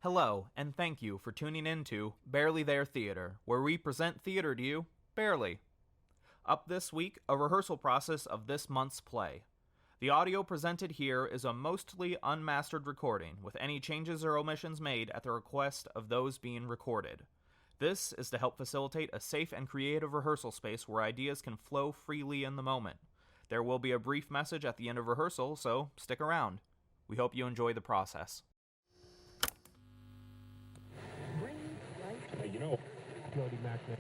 Hello, and thank you for tuning in to Barely There Theater, where we present theater to you, barely. Up this week, a rehearsal process of this month's play. The audio presented here is a mostly unmastered recording, with any changes or omissions made at the request of those being recorded. This is to help facilitate a safe and creative rehearsal space where ideas can flow freely in the moment. There will be a brief message at the end of rehearsal, so stick around. We hope you enjoy the process. You know, Jody Magnet.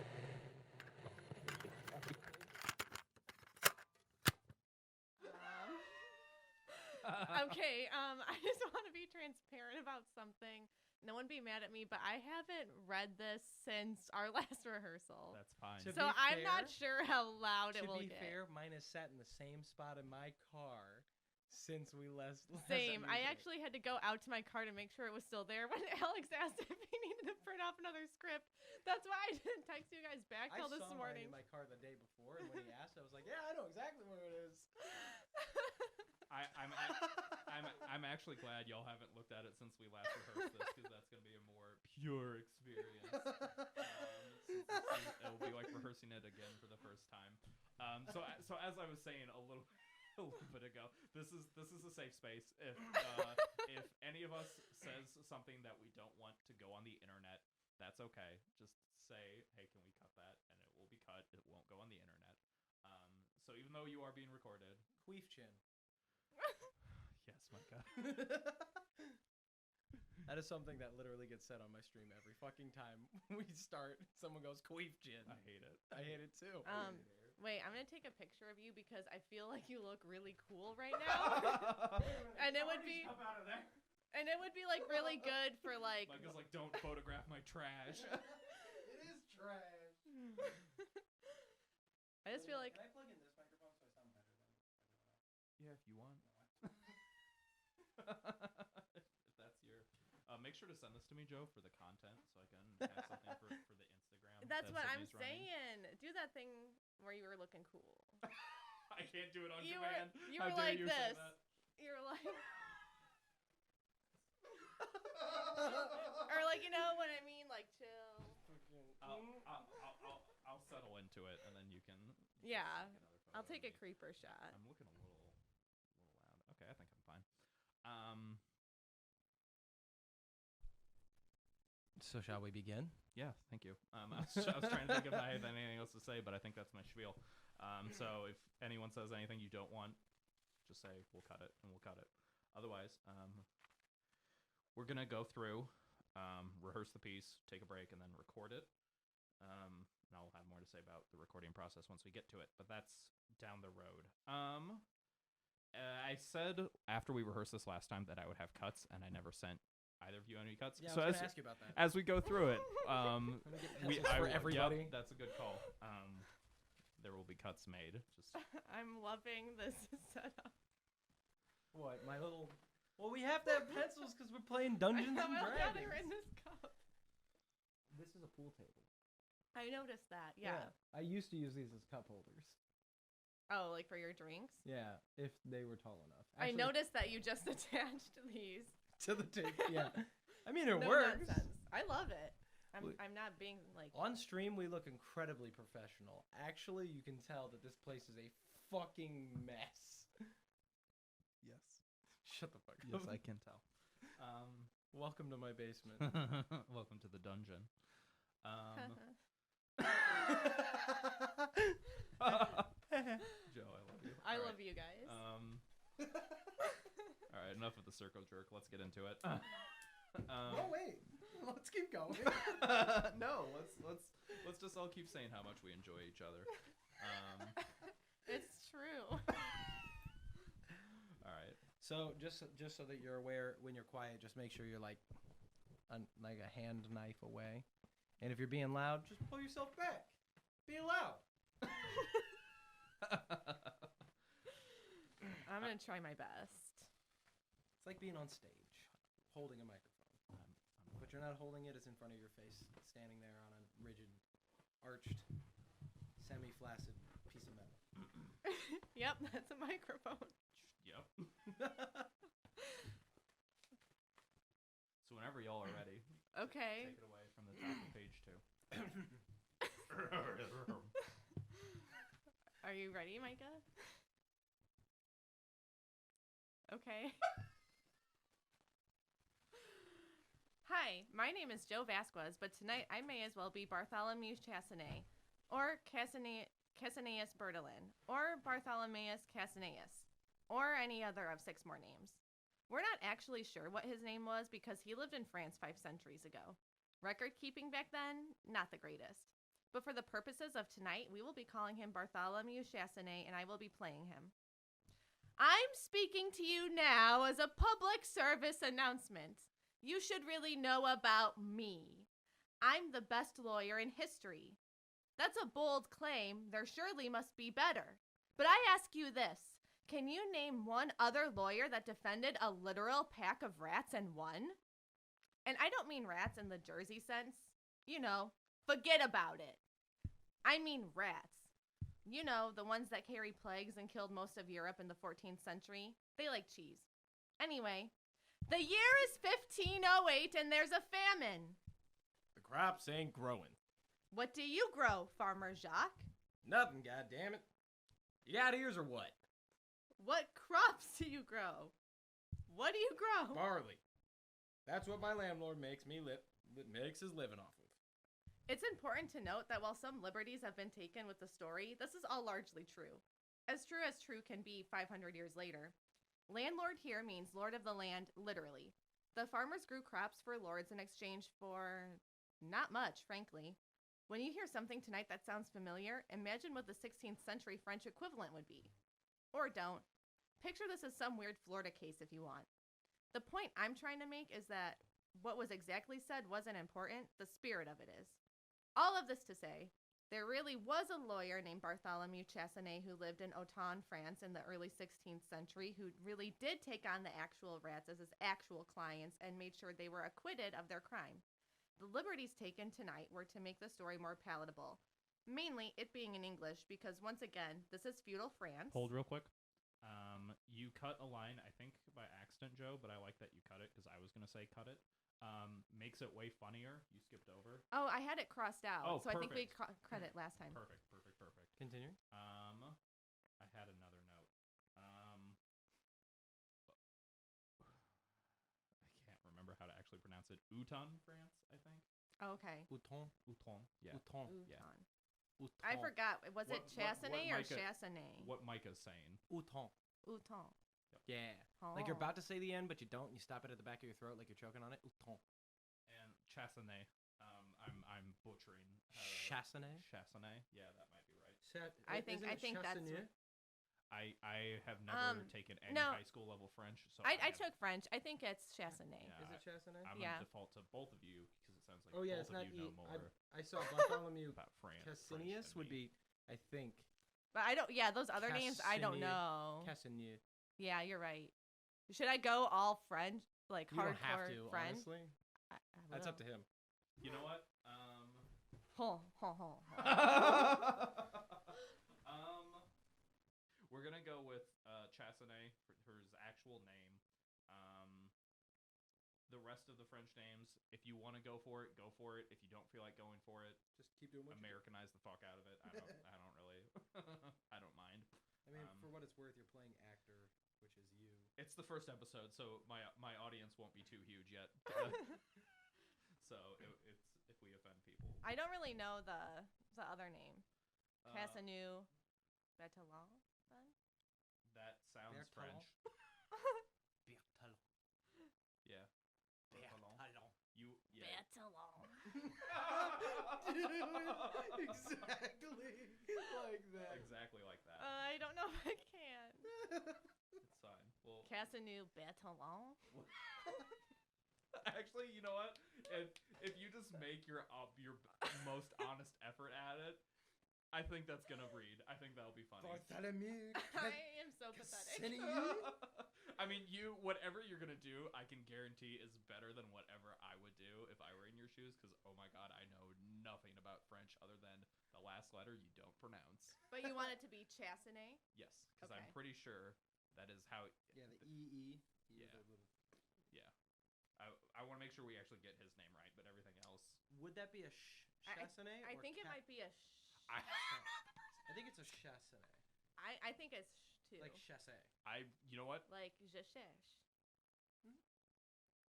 Okay, I just want to be transparent about something. No one be mad at me, but I haven't read this since our last rehearsal. That's fine. So I'm not sure how loud it will get. To be fair, mine is sat in the same spot in my car since we last Same. I actually had to go out to my car to make sure it was still there when Alex asked if he needed to print off another script. That's why I didn't text you guys back till this morning. I saw mine in my car the day before, and when he asked, I was like, yeah, I know exactly where it is. I'm actually glad y'all haven't looked at it since we last rehearsed this, because that's going to be a more pure experience. It'll be like rehearsing it again for the first time. So as I was saying a little bit ago, this is a safe space. If any of us says something that we don't want to go on the internet, that's okay. Just say, hey, can we cut that? And it will be cut. It won't go on the internet. So even though you are being recorded, Queef chin. yes, Micah. That is something that literally gets said on my stream every fucking time we start. Someone goes, queef chin. I hate it. I hate it too. Wait, I'm going to take a picture of you because I feel like you look really cool right now. And it would be like really good for like Micah's like, don't photograph my trash. It is trash. I just feel like Can I plug in this microphone so I sound better than everyone else? Yeah, if you want. If that's your make sure to send this to me, Joe, for the content, so I can have something for the Instagram. that's what I'm Sydney's running. saying. Do that thing where you were looking cool. I can't do it on You command. were How dare like you say this. that? You're like or like, you know what I mean, like chill. I'll settle into it, and then you can. Yeah, take another photo I'll take of a me. creeper shot. I'm looking a little loud. Okay, I think I'm fine. So shall we begin? Yeah, thank you. I was trying to think if I had anything else to say, but I think that's my spiel. So if anyone says anything you don't want, just say we'll cut it, and we'll cut it. Otherwise, we're gonna go through, rehearse the piece, take a break, and then record it. And I'll have more to say about the recording process once we get to it, but that's down the road. I said after we rehearsed this last time that I would have cuts, and I never sent either of you any cuts. Yeah, so I was gonna ask you about that. as we go through it, for everybody. Yep, that's a good call. There will be cuts made. Just I'm loving this setup. What, my little... Well, we have to have pencils because we're playing Dungeons and Now Dragons. they're in this cup. This is a pool table. I noticed that. Yeah. I used to use these as cup holders. Oh, like for your drinks? Yeah, if they were tall enough. I noticed that you just attached these. To the table. Yeah. I mean, it No works. nonsense. I love it. I'm not being like... On stream, we look incredibly professional. Actually, you can tell that this place is a fucking mess. yes, Shut the fuck yes, up. I can tell. Welcome to my basement. Welcome to the dungeon. Joe, I love you. I love you guys. All right, enough of the circle jerk. Let's get into it. Oh wait, let's keep going. No, let's just all keep saying how much we enjoy each other. It's true. All right. So just so that you're aware, when you're quiet, just make sure you're like a hand knife away. And if you're being loud, just pull yourself back. Be loud. I'm gonna try my best. It's like being on stage, holding a microphone. But you're not holding it, it's in front of your face, standing there on a rigid, arched, semi-flaccid piece of metal. Yep, that's a microphone. Yep. So whenever y'all are ready, Okay. Take it away from the top of page 2. Are you ready, Micah? Okay. Hi, my name is Joe Vasquez, but tonight I may as well be Bartholomew Chassanet, or Cassianus Bertolin, or Bartholomeus Cassianus, or any other of 6 more names. We're not actually sure what his name was because he lived in France 5 centuries ago. Record keeping back then, not the greatest. But for the purposes of tonight, we will be calling him Bartholomew Chassanet, and I will be playing him. I'm speaking to you now as a public service announcement. You should really know about me. I'm the best lawyer in history. That's a bold claim. There surely must be better. But I ask you this. Can you name one other lawyer that defended a literal pack of rats and won? And I don't mean rats in the Jersey sense. You know, forget about it. I mean rats. You know, the ones that carry plagues and killed most of Europe in the 14th century. They like cheese. Anyway, the year is 1508 and there's a famine. The crops ain't growing. What do you grow, Farmer Jacques? Nothing, goddammit. You got ears or what? What crops do you grow? What do you grow? Barley. That's what my landlord makes his living off of. It's important to note that while some liberties have been taken with the story, this is all largely true. As true can be 500 years later. Landlord here means lord of the land, literally. The farmers grew crops for lords in exchange for not much, frankly. When you hear something tonight that sounds familiar, imagine what the 16th century French equivalent would be. Or don't. Picture this as some weird Florida case if you want. The point I'm trying to make is that what was exactly said wasn't important, the spirit of it is. All of this to say, there really was a lawyer named Bartholomew Chassanet who lived in Autun, France in the early 16th century who really did take on the actual rats as his actual clients and made sure they were acquitted of their crime. The liberties taken tonight were to make the story more palatable, mainly it being in English because, once again, this is feudal France. Hold real quick. You cut a line, I think, by accident, Joe, but I like that you cut it because I was going to say cut it. Makes it way funnier. You skipped over. Oh, I had it crossed out, Oh, so I think we perfect. credit last time. Perfect. Continue. I had another note. I can't remember how to actually pronounce it. Autun, France, I think. Oh, okay. Autun. Yeah. Autun. Yeah. Autun. I forgot. Was it Chassanet or Micah- Chassanet? What Micah's saying. Autun. Autun. Yeah. Oh. Like you're about to say the end, but you don't. You stop it at the back of your throat like you're choking on it. Autun. And Chassanet. I'm butchering. Chassanet? Chassanet. Yeah, that might be right. I think that's right. I have never taken any no. high school level French, so I took French. I think it's Chassanet. Yeah, Is it Chassanet? I'm Yeah. gonna default to both of you because it sounds like Oh yeah, both it's not of you E. know more I saw Bartholomew about France. Cassinius than would me. be, I think. But I don't. Yeah, those other names I don't Cassinier. know. Cassinier. Yeah, you're right. Should I go all French, like You don't have hardcore to, French? honestly. I That's up to will. him. You know what? We're gonna go with Chassanet for his actual name. The rest of the French names, if you want to go for it, go for it. If you don't feel like going for it, Just keep doing what Americanize the fuck out of it. I don't really, I don't mind. I mean, for what it's worth, you're playing actor, which is you. It's the first episode, so my audience won't be too huge yet. So it's if we offend people. I don't really know the other name. Cassaneau Betalon, then? That sounds Berthelon? French. Berthelon. Yeah. Berthelon. Berthelon. You yeah. Betalon. Exactly like that. Exactly like that. I don't know if I can. It's fine. Well, Cassaneau Betalon? actually, you know what? If you just make your most honest effort at it, I think that's gonna read. I think that'll be funny. Bartholomew. I am so pathetic. I mean, whatever you're gonna do, I can guarantee is better than whatever I would do if I were in your shoes. Because oh my god, I know nothing about French other than the last letter you don't pronounce. But you want it to be Chassanet? Yes, because I'm Okay. pretty sure that is how. Yeah, the E. Yeah. Yeah. I want to make sure we actually get his name right, but everything else. Would that be a chassenet? I think it might be a I think it's a chassenet. I think it's too. Like chasse. You know what? Like jashesh.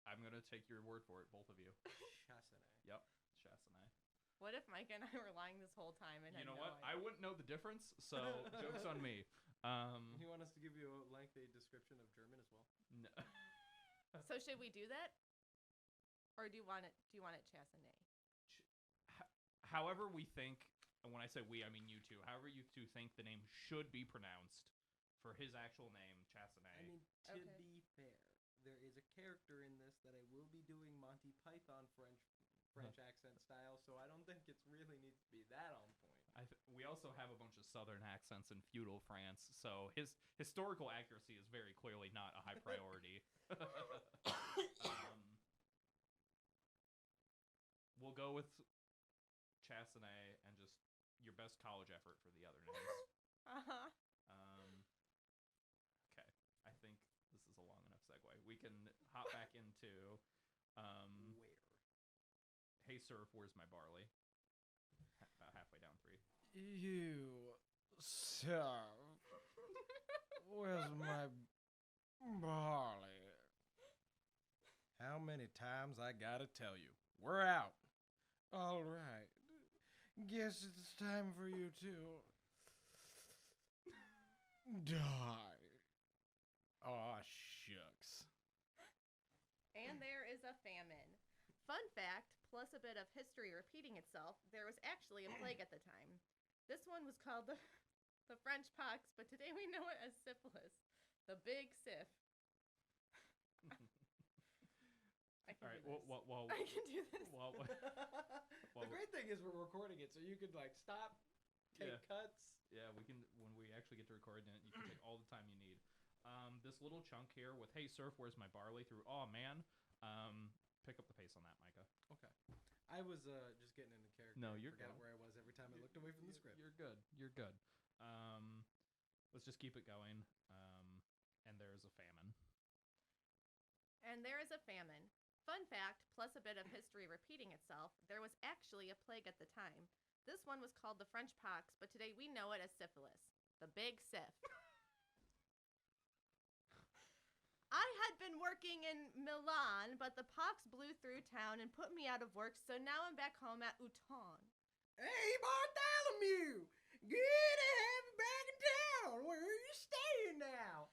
I'm gonna take your word for it, both of you. Chassenet. Yep, Chassenet. What if Mike and I were lying this whole time and You had know no what? idea? I wouldn't know the difference, so joke's on me. You want us to give you a lengthy description of German as well? No. So should we do that, or do you want it chassenet? However we think, and when I say we, I mean you two. However you two think the name should be pronounced for his actual name, Chassenet. I mean, to Okay. be fair, there is a character in this that I will be doing Monty Python French accent style, so I don't think it really needs to be that on point. We also have a bunch of southern accents in feudal France, so his historical accuracy is very clearly not a high priority. We'll go with Chassenet and just your best college effort for the other names. Uh-huh. Okay, I think this is a long enough segue. We can hop back into Where? Hey Surf, where's my barley? About halfway down 3. You, sir, where's my barley? How many times I gotta tell you? We're out. All right. Guess it's time for you to die. Aw, shucks. And there is a famine. Fun fact, plus a bit of history repeating itself, there was actually a plague at the time. This one was called the French pox, but today we know it as syphilis, the big sif. I can All right. do this. Well, I can do this. well, The great thing is we're recording it, so you could like stop, take Yeah. cuts. yeah, we can. When we actually get to recording it, you can take all the time you need. This little chunk here with "Hey Surf, where's my barley?" through "Oh man," pick up the pace on that, Micah. Okay. I was just getting into character. No, and you're forgot good. where I was every time I looked away from the script. You're good. You're good. Let's just keep it going. And there's a famine. And there is a famine. Fun fact, plus a bit of history repeating itself, there was actually a plague at the time. This one was called the French pox, but today we know it as syphilis, the big sif. I had been working in Milan, but the pox blew through town and put me out of work, so now I'm back home at Uton. Hey, Bartholomew! Good to have you back in town. Where are you staying now?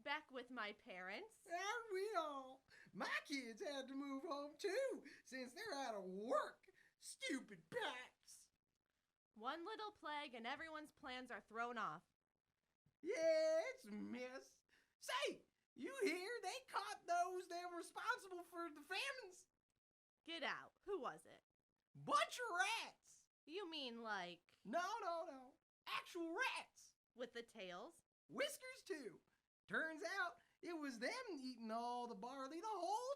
Back with my parents. Aren't we all? My kids had to move home too, since they're out of work. Stupid bats. One little plague and everyone's plans are thrown off. Yes, miss. Say, you hear they caught those that were responsible for the famines? Get out. Who was it? Bunch of rats. You mean like No. Actual rats. with the tails? Whiskers too. Turns out it was them eating all the barley the whole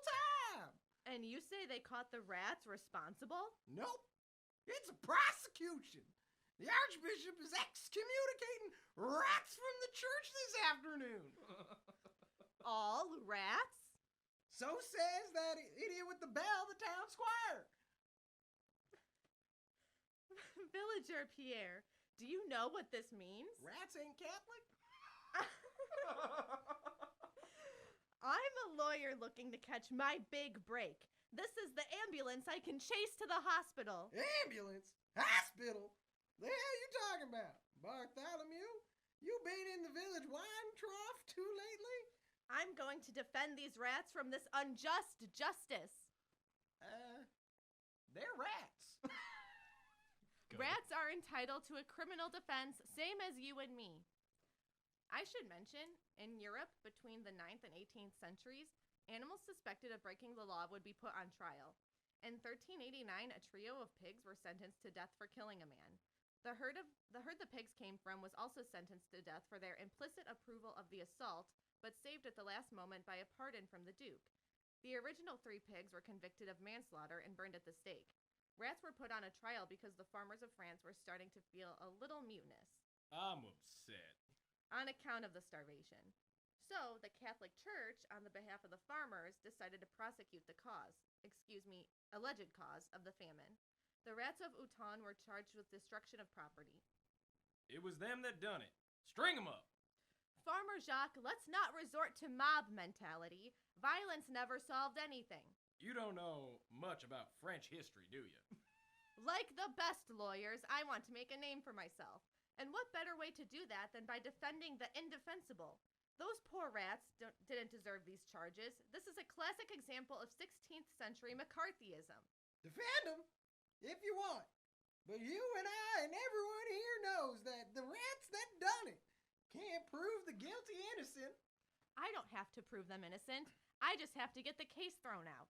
time. And you say they caught the rats responsible? Nope. It's a prosecution. The Archbishop is excommunicating rats from the church this afternoon. All rats? So says that idiot with the bell, the town squire. Villager Pierre, do you know what this means? Rats ain't Catholic? I'm a lawyer looking to catch my big break. This is the ambulance I can chase to the hospital. Ambulance? Hospital? The hell you talking about? Bartholomew? You been in the village wine trough too lately? I'm going to defend these rats from this unjust justice. They're rats. Good. Rats are entitled to a criminal defense, same as you and me. I should mention, in Europe between the 9th and 18th centuries, animals suspected of breaking the law would be put on trial. In 1389, a trio of pigs were sentenced to death for killing a man. The herd the pigs came from was also sentenced to death for their implicit approval of the assault, but saved at the last moment by a pardon from the Duke. The original 3 pigs were convicted of manslaughter and burned at the stake. Rats were put on a trial because the farmers of France were starting to feel a little mutinous I'm upset. on account of the starvation. So, the Catholic Church, on the behalf of the farmers, decided to prosecute the alleged cause of the famine. The rats of Uton were charged with destruction of property. It was them that done it. String 'em up. Farmer Jacques, let's not resort to mob mentality. Violence never solved anything. You don't know much about French history, do you? Like the best lawyers, I want to make a name for myself. And what better way to do that than by defending the indefensible? Those poor rats didn't deserve these charges. This is a classic example of 16th century McCarthyism. Defend them if you want. But you and I and everyone here knows that the rats that done it can't prove the guilty innocent. I don't have to prove them innocent. I just have to get the case thrown out.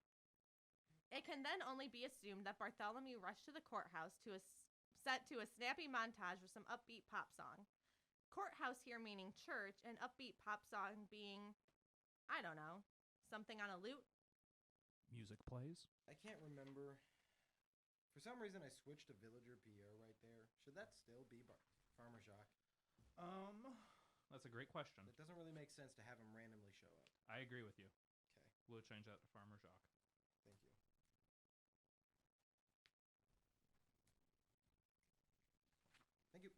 It can then only be assumed that Bartholomew rushed to the courthouse set to a snappy montage with some upbeat pop song. Courthouse here meaning church, and upbeat pop song being, I don't know, something on a lute? Music plays. I can't remember. For some reason, I switched to Villager Pierre right there. Should that still be Farmer Jacques? That's a great question. It doesn't really make sense to have him randomly show up. I agree with you. Okay, We'll change that to Farmer Jacques. thank you. Thank you.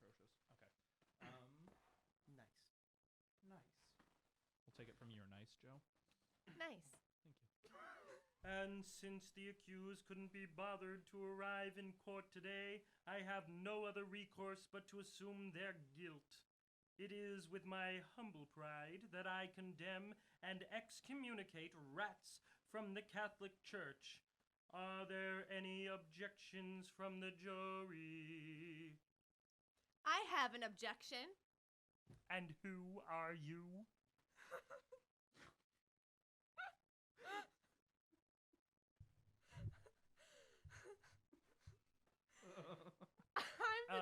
Okay, jeez, my handwriting's atrocious. Okay. Nice. Nice. We'll take it from your nice, Joe. Nice. Thank you. And since the accused couldn't be bothered to arrive in court today, I have no other recourse but to assume their guilt. It is with my humble pride that I condemn and excommunicate rats from the Catholic Church. Are there any objections from the jury? I have an objection. And who are you?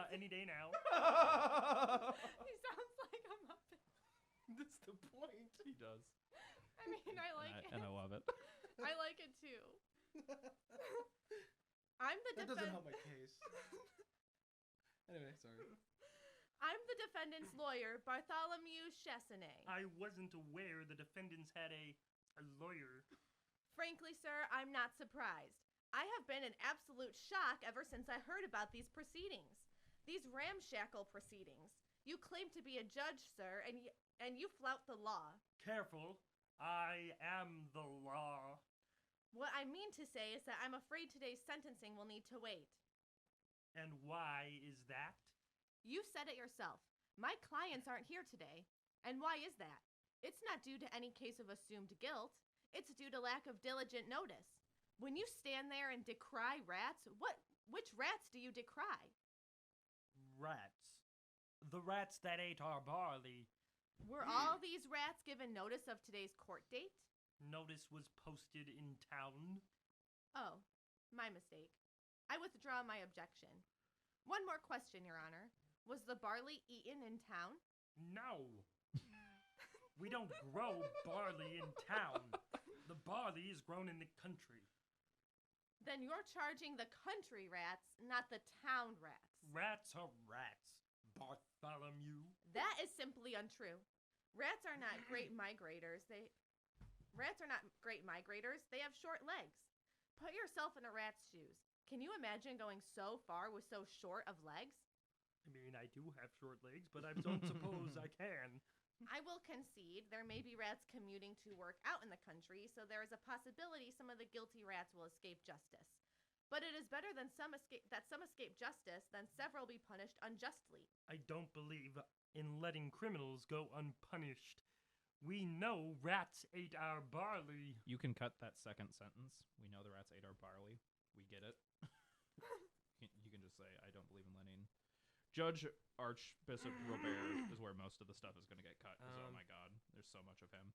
Any day now. He sounds like a Muppet. That's the point. He does. I mean, I like it. And I love it. I like it too. I'm the That doesn't help my case. Anyway, sorry. I'm the defendant's lawyer, Bartholomew Chassenet. I wasn't aware the defendants had a lawyer. Frankly, sir, I'm not surprised. I have been in absolute shock ever since I heard about these proceedings. These ramshackle proceedings. You claim to be a judge, sir, and you flout the law. Careful. I am the law. What I mean to say is that I'm afraid today's sentencing will need to wait. And why is that? You said it yourself. My clients aren't here today. And why is that? It's not due to any case of assumed guilt. It's due to lack of diligent notice. When you stand there and decry rats, which rats do you decry? Rats. The rats that ate our barley. Were all these rats given notice of today's court date? Notice was posted in town. Oh, my mistake. I withdraw my objection. One more question, Your Honor. Was the barley eaten in town? No. We don't grow barley in town. The barley is grown in the country. Then you're charging the country rats, not the town rats. Rats are rats, Bartholomew. That is simply untrue. Rats are not great migrators. They have short legs. Put yourself in a rat's shoes. Can you imagine going so far with so short of legs? I mean, I do have short legs, but I don't suppose I can. I will concede there may be rats commuting to work out in the country, so there is a possibility some of the guilty rats will escape justice. But it is better than some escape justice than several be punished unjustly. I don't believe in letting criminals go unpunished. We know rats ate our barley. You can cut that second sentence. We know the rats ate our barley. We get it. You can just say, I don't believe in letting. Judge Archbishop Robert is where most of the stuff is going to get cut. 'Cause, oh my god, there's so much of him.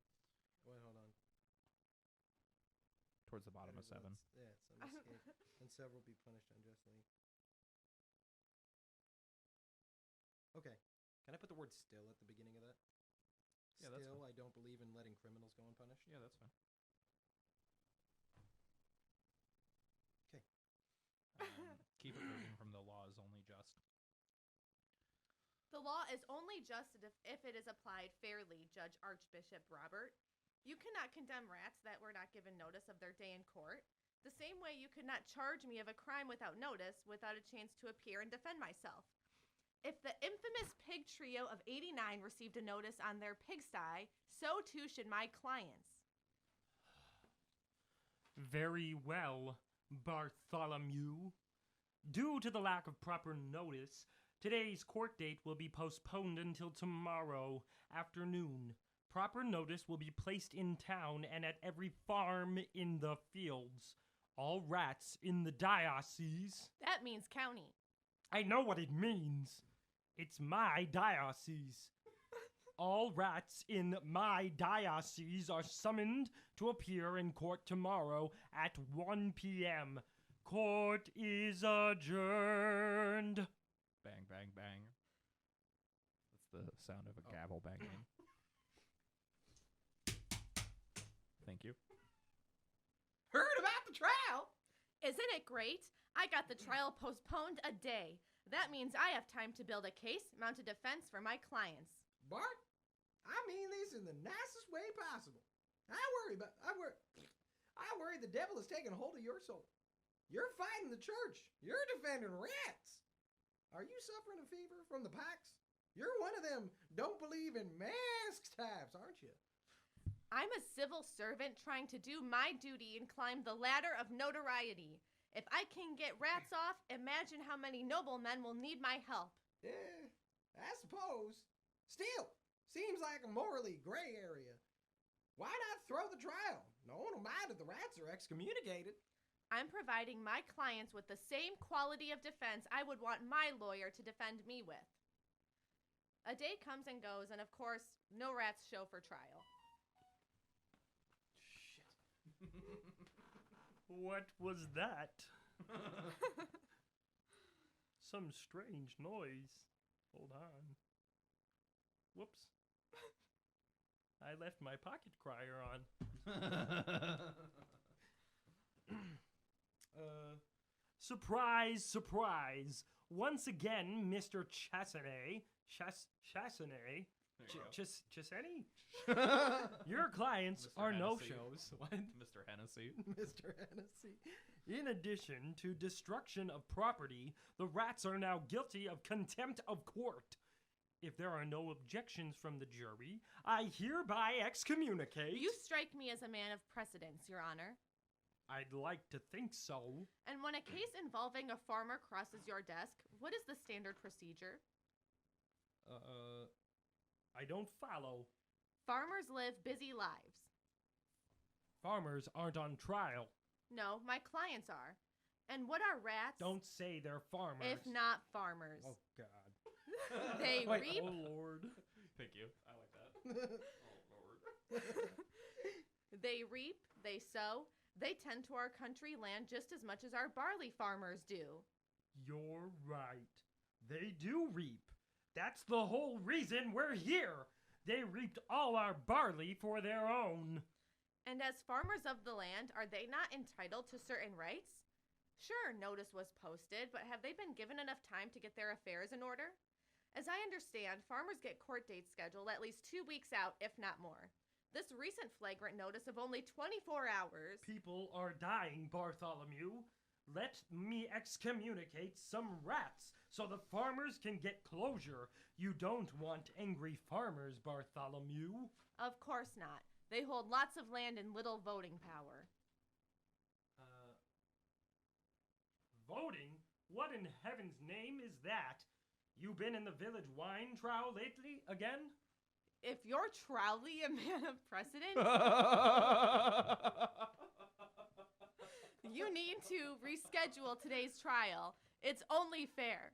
Wait, hold on. Towards the bottom of 7. Yeah, some escape, and several be punished unjustly. Okay. Can I put the word still at the beginning of that? Yeah, that's Still, fine. I don't believe in letting criminals go unpunished. Yeah, that's fine. Okay. keep it moving from the law is only just. The law is only just if it is applied fairly, Judge Archbishop Robert. You cannot condemn rats that were not given notice of their day in court. The same way you could not charge me of a crime without notice, without a chance to appear and defend myself. If the infamous pig trio of '89 received a notice on their pigsty, so too should my clients. Very well, Bartholomew. Due to the lack of proper notice, today's court date will be postponed until tomorrow afternoon. Proper notice will be placed in town and at every farm in the fields. All rats in the diocese. That means county. I know what it means. It's my diocese. All rats in my diocese are summoned to appear in court tomorrow at 1 p.m. Court is adjourned. Bang, bang, bang. That's the sound of a gavel banging. Thank you. Heard about the trial? Isn't it great? I got the trial postponed a day. That means I have time to build a case, mount a defense for my clients. Bart, I mean this in the nicest way possible. I worry the devil is taking hold of your soul. You're fighting the church. You're defending rats. Are you suffering a fever from the pox? You're one of them don't believe in masks types, aren't you? I'm a civil servant trying to do my duty and climb the ladder of notoriety. If I can get rats off, imagine how many noblemen will need my help. Yeah, I suppose. Still, seems like a morally gray area. Why not throw the trial? No one will mind if the rats are excommunicated. I'm providing my clients with the same quality of defense I would want my lawyer to defend me with. A day comes and goes, and of course, no rats show for trial. What was that? Some strange noise. Hold on. Whoops. I left my pocket crier on. Surprise, surprise. Once again, Mr. Chassenay. Chassenay? Chassenay? Your clients Mr. are Hennessy. no-shows. What? Mr. Hennessy. Mr. Hennessy. In addition to destruction of property, the rats are now guilty of contempt of court. If there are no objections from the jury, I hereby excommunicate. You strike me as a man of precedence, Your Honor. I'd like to think so. And when a case involving a farmer crosses your desk, what is the standard procedure? I don't follow. Farmers live busy lives. Farmers aren't on trial. No, my clients are. And what are rats? Don't say they're farmers. If not farmers. Oh, God. They Wait, reap. oh, Lord. Thank you. I like that. Oh, Lord. They reap, they sow, they tend to our country land just as much as our barley farmers do. You're right. They do reap. That's the whole reason we're here. They reaped all our barley for their own. And as farmers of the land, are they not entitled to certain rights? Sure, notice was posted, but have they been given enough time to get their affairs in order? As I understand, farmers get court dates scheduled at least 2 weeks out, if not more. This recent flagrant notice of only 24 hours... People are dying, Bartholomew. Let me excommunicate some rats so the farmers can get closure. You don't want angry farmers, Bartholomew. Of course not. They hold lots of land and little voting power. Voting? What in heaven's name is that? You been in the village wine trial lately again? If you're truly a man of precedent, you need to reschedule today's trial. It's only fair.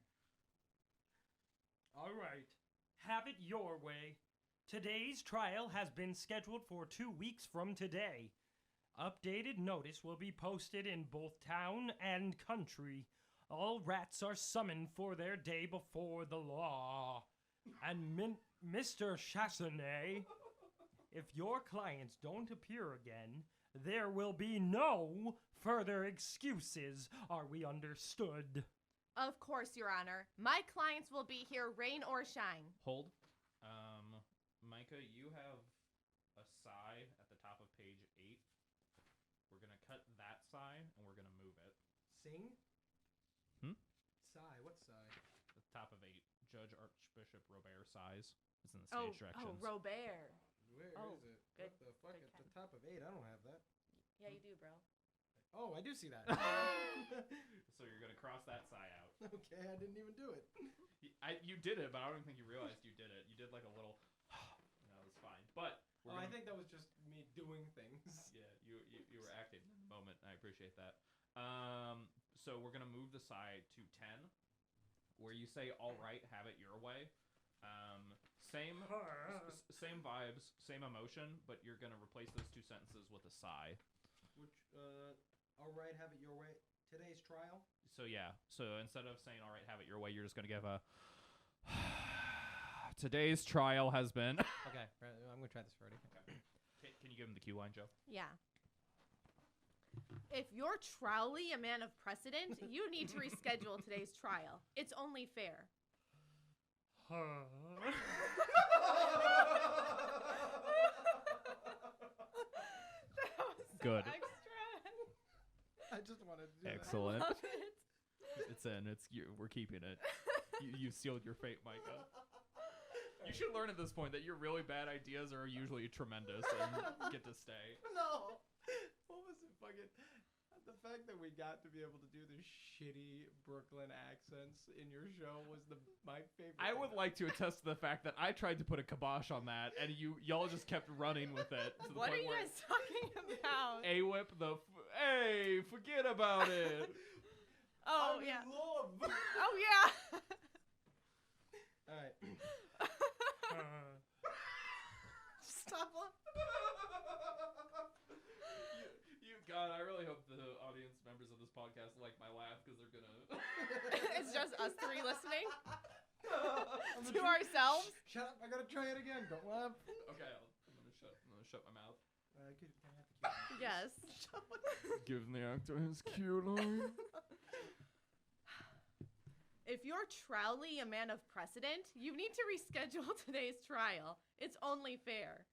All right. Have it your way. Today's trial has been scheduled for 2 weeks from today. Updated notice will be posted in both town and country. All rats are summoned for their day before the law. And Mr. Chassenay, if your clients don't appear again, there will be no further excuses. Are we understood? Of course, Your Honor. My clients will be here, rain or shine. Hold. Micah, you have a sigh at the top of page 8. We're going to cut that sigh, and we're going to move it. Sing? Sigh. What sigh? The top of 8. Judge Archbishop Robert sighs. It's in the stage directions. Oh, Robert. Where Oh, is it? good- What the fuck? good At the catch. top of 8. I don't have that. Yeah, you do, bro. Oh, I do see that. So you're going to cross that sigh out. Okay, I didn't even do it. You did it, but I don't even think you realized you did it. You did like a little... No, it's fine. But... I think that was just me doing things. Yeah, you were acting in the moment. I appreciate that. So we're going to move the sigh to 10, where you say, all right, have it your way. Same vibes, same emotion, but you're going to replace those 2 sentences with a sigh. Which, all right, have it your way. Today's trial? So yeah, so instead of saying, all right, have it your way, you're just going to give a... Today's trial has been... Okay, I'm going to try this, Freddie. Can you give him the cue line, Joe? Yeah. If you're truly a man of precedent, you need to reschedule today's trial. It's only fair. That was so Good. extra. I just wanted to do Excellent. Love it. It's in. We're keeping it. You sealed your fate, Micah. You should learn at this point that your really bad ideas are usually tremendous and get to stay. that. No! What was it fucking... The fact that we got to be able to do the shitty Brooklyn accents in your show was my favorite. I would like to attest to the fact that I tried to put a kibosh on that, and y'all just kept running with it. To the What are point you where guys talking about? A-Whip hey, forget about it. Oh, I'm yeah. in love. Oh, yeah. All right. Stop. God, I really hope the audience members of this podcast like my laugh because they're gonna. It's just us 3 listening to ourselves. Shut up! I gotta try it again. Don't laugh. Okay, I'm gonna shut my mouth. Can I have the cue? Yes. Give the actor his cue line. If you're truly a man of precedent, you need to reschedule today's trial. It's only fair.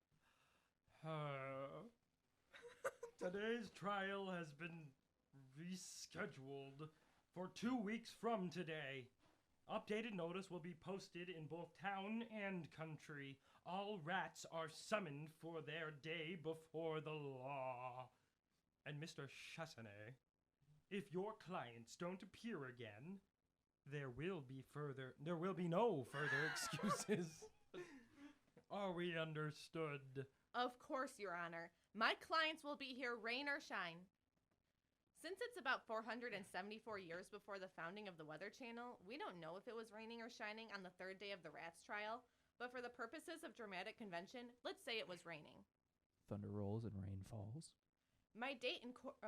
Today's trial has been rescheduled for 2 weeks from today. Updated notice will be posted in both town and country. All rats are summoned for their day before the law. And Mr. Chassanet, if your clients don't appear again, there will be no further excuses. Are we understood? Of course, Your Honor. My clients will be here, rain or shine. Since it's about 474 years before the founding of the Weather Channel, we don't know if it was raining or shining on the 3rd day of the Rats trial, but for the purposes of dramatic convention, let's say it was raining. Thunder rolls and rain falls. My date in court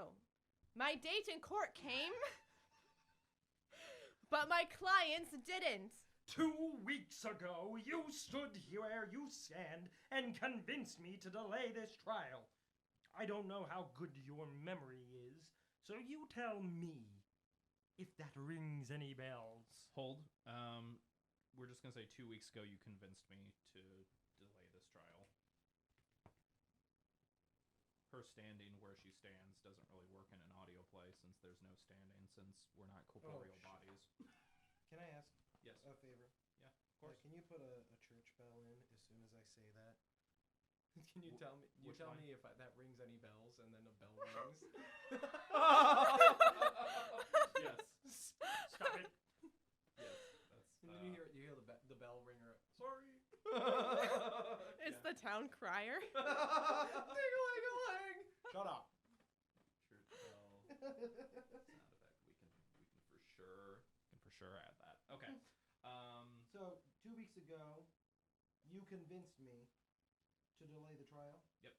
came, but my clients didn't. 2 weeks ago, you stood here where you stand and convinced me to delay this trial. I don't know how good your memory is, so you tell me if that rings any bells. Hold. We're just gonna say 2 weeks ago you convinced me to delay this trial. Her standing where she stands doesn't really work in an audio play since there's no standing, since we're not corporeal bodies. Can I ask Yes. a favor? Yeah, of course. Can you put a church bell in as soon as I say that? Can you tell me? You which tell line? me if that rings any bells, and then a bell rings. Yes. Stop it. Yes. That's. And then you hear the bell ringer. Sorry. It's the town crier. Ding-a-ling-a-ling. Shut up. Church bell. Sound effect. We can for sure add that. Okay. So 2 weeks ago, you convinced me to delay the trial. Yep. Okay.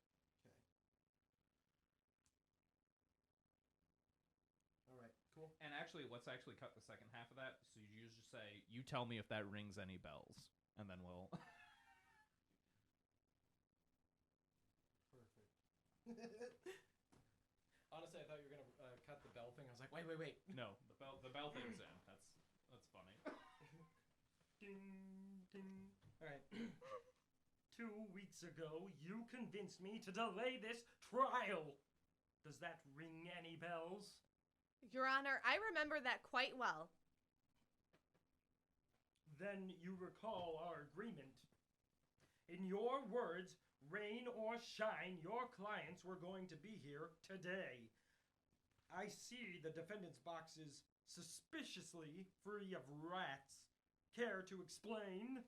All right. Cool. And actually, let's actually cut the second half of that. So you just say, "You tell me if that rings any bells," and then we'll. Perfect. Honestly, I thought you were gonna cut the bell thing. I was like, wait. No, the bell thing's in. Ding, ding. All right. 2 weeks ago, you convinced me to delay this trial. Does that ring any bells? Your Honor, I remember that quite well. Then you recall our agreement. In your words, rain or shine, your clients were going to be here today. I see the defendant's box is suspiciously free of rats. Care to explain?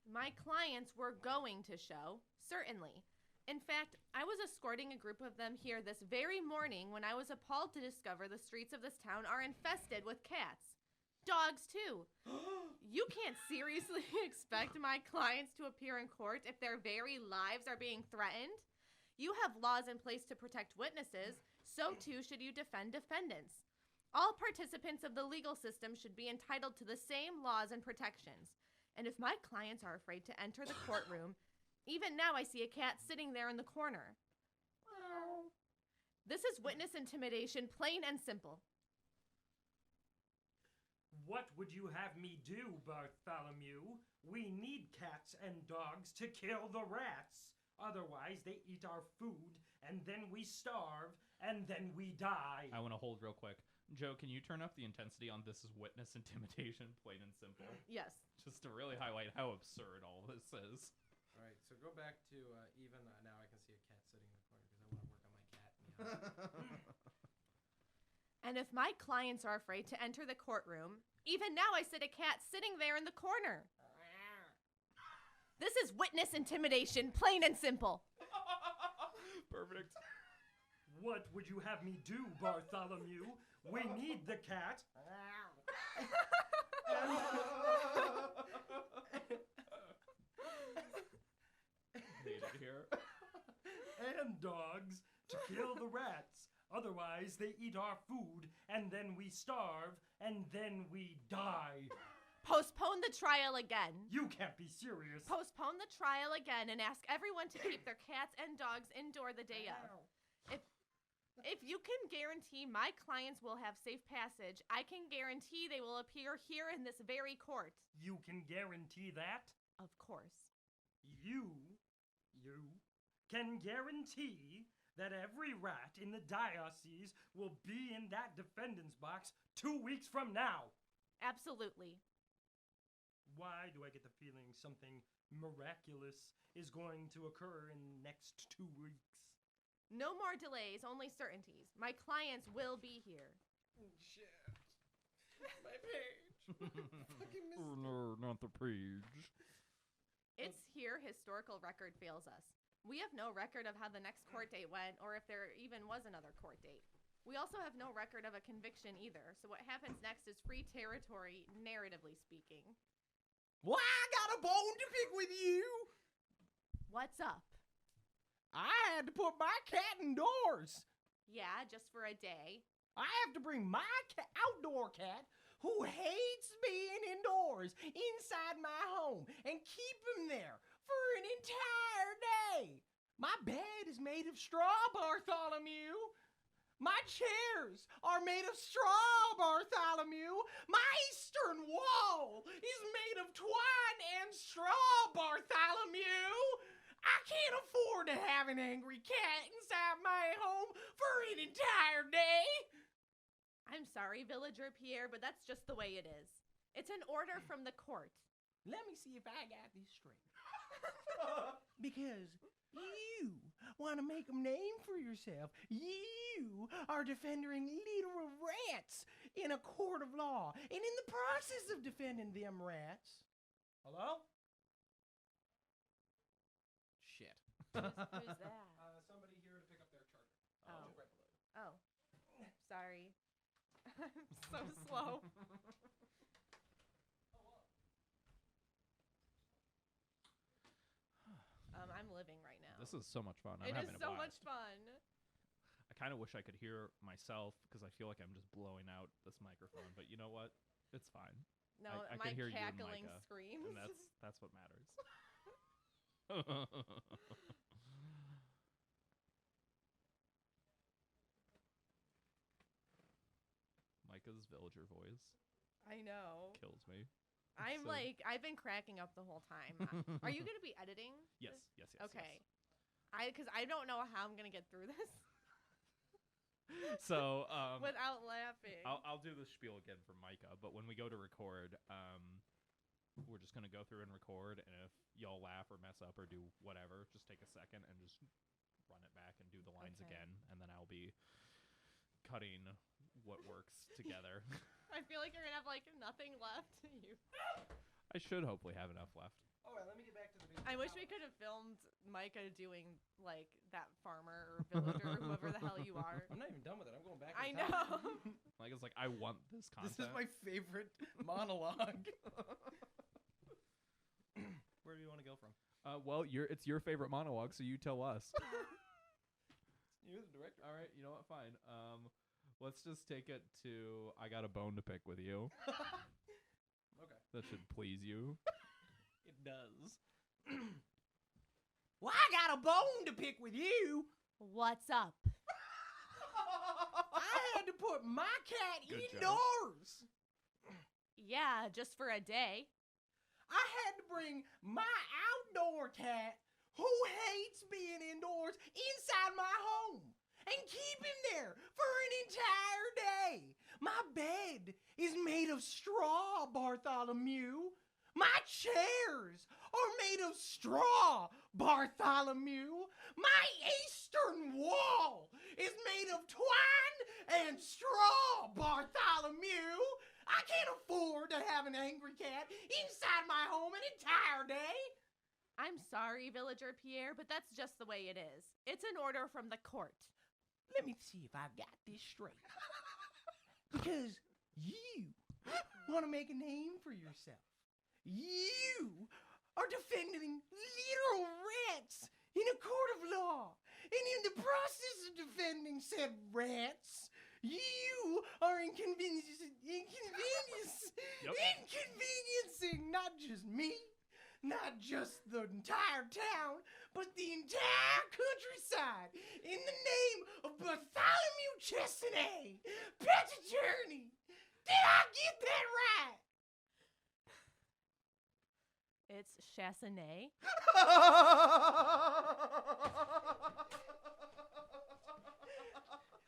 My clients were going to show, certainly. In fact, I was escorting a group of them here this very morning when I was appalled to discover the streets of this town are infested with cats. Dogs, too. You can't seriously expect my clients to appear in court if their very lives are being threatened. You have laws in place to protect witnesses, so too should you defend defendants. All participants of the legal system should be entitled to the same laws and protections. And if my clients are afraid to enter the courtroom, even now I see a cat sitting there in the corner. This is witness intimidation, plain and simple. What would you have me do, Bartholomew? We need cats and dogs to kill the rats. Otherwise, they eat our food, and then we starve, and then we die. I want to hold real quick. Joe, can you turn up the intensity on this is witness intimidation, plain and simple? Yes. Just to really highlight how absurd all this is. All right, so go back to even now I can see a cat sitting in the corner because I want to work on my cat meow. And if my clients are afraid to enter the courtroom, even now I see a cat sitting there in the corner. This is witness intimidation, plain and simple. Perfect. What would you have me do, Bartholomew? We need the cat. Hate it here. And dogs to kill the rats. Otherwise, they eat our food, and then we starve, and then we die. Postpone the trial again. You can't be serious. Postpone the trial again and ask everyone to keep their cats and dogs indoor the day of. If you can guarantee my clients will have safe passage, I can guarantee they will appear here in this very court. You can guarantee that? Of course. You can guarantee that every rat in the diocese will be in that defendant's box 2 weeks from now. Absolutely. Why do I get the feeling something miraculous is going to occur in the next 2 weeks? No more delays, only certainties. My clients will be here. Shit. My page. Fucking missed Oh no, not the page. It's here historical record fails us. We have no record of how the next court date went or if there even was another court date. We also have no record of a conviction either, so what happens next is free territory, narratively speaking. Well, I got a bone to pick with you. What's up? I had to put my cat indoors. Yeah, just for a day. I have to bring my outdoor cat, who hates being indoors, inside my home and keep him there for an entire day. My bed is made of straw, Bartholomew. My chairs are made of straw, Bartholomew. My eastern wall is made of twine and straw, Bartholomew. I can't afford to have an angry cat inside my home for an entire day. I'm sorry, Villager Pierre, but that's just the way it is. It's an order from the court. Let me see if I got this straight. Because you want to make a name for yourself. You are defending little rats in a court of law. And in the process of defending them rats... Hello? Shit. Who's that? Somebody here to pick up their charger. Oh. Just right below you. Oh, sorry. I'm so slow. I'm living right now. This is so much fun. I'm It having is a so blast. much fun. I kind of wish I could hear myself because I feel like I'm just blowing out this microphone. But you know what? It's fine. No, I my can hear you and cackling Micah, screams. And that's what matters. Micah's villager voice I know. kills me. I'm So- like, I've been cracking up the whole time. Are you going to be editing? Yes, this? yes, yes. Okay. Because I don't know how I'm going to get through this Yes. So without laughing. I'll do the spiel again for Micah, but when we go to record, we're just gonna go through and record, and if y'all laugh or mess up or do whatever, just take a second and just run it back and do the lines Okay. again, and then I'll be cutting what works together. I feel like you're going to have like nothing left to you. I should hopefully have enough left. All right, let me get back to the big I wish we could have filmed Micah doing like that farmer or villager or whoever the hell you are. I'm not even done with it. I'm going back. I in time. know. Like it's like I want this content. This is my favorite monologue. Where do you want to go from? Well, it's your favorite monologue, so you tell us. You're the director. All right, you know what? Fine. Let's just take it to I got a bone to pick with you. Okay. That should please you. It does. Well, I got a bone to pick with you. What's up? I had to put my cat Good job. indoors. Yeah, just for a day. I had to bring my outdoor cat, who hates being indoors, inside my home and keep him there for an entire day. My bed is made of straw, Bartholomew. My chairs are made of straw, Bartholomew. My eastern wall is made of twine and straw, Bartholomew. I can't afford to have an angry cat inside my home an entire day. I'm sorry, Villager Pierre, but that's just the way it is. It's an order from the court. Let me see if I've got this straight. Because you want to make a name for yourself. You are defending little rats in a court of law. And in the process of defending said rats, you are inconveniencing not just me, not just the entire town, but the entire countryside in the name of Bartholomew Chesney, pet attorney. Did I get that right? It's Chassenay.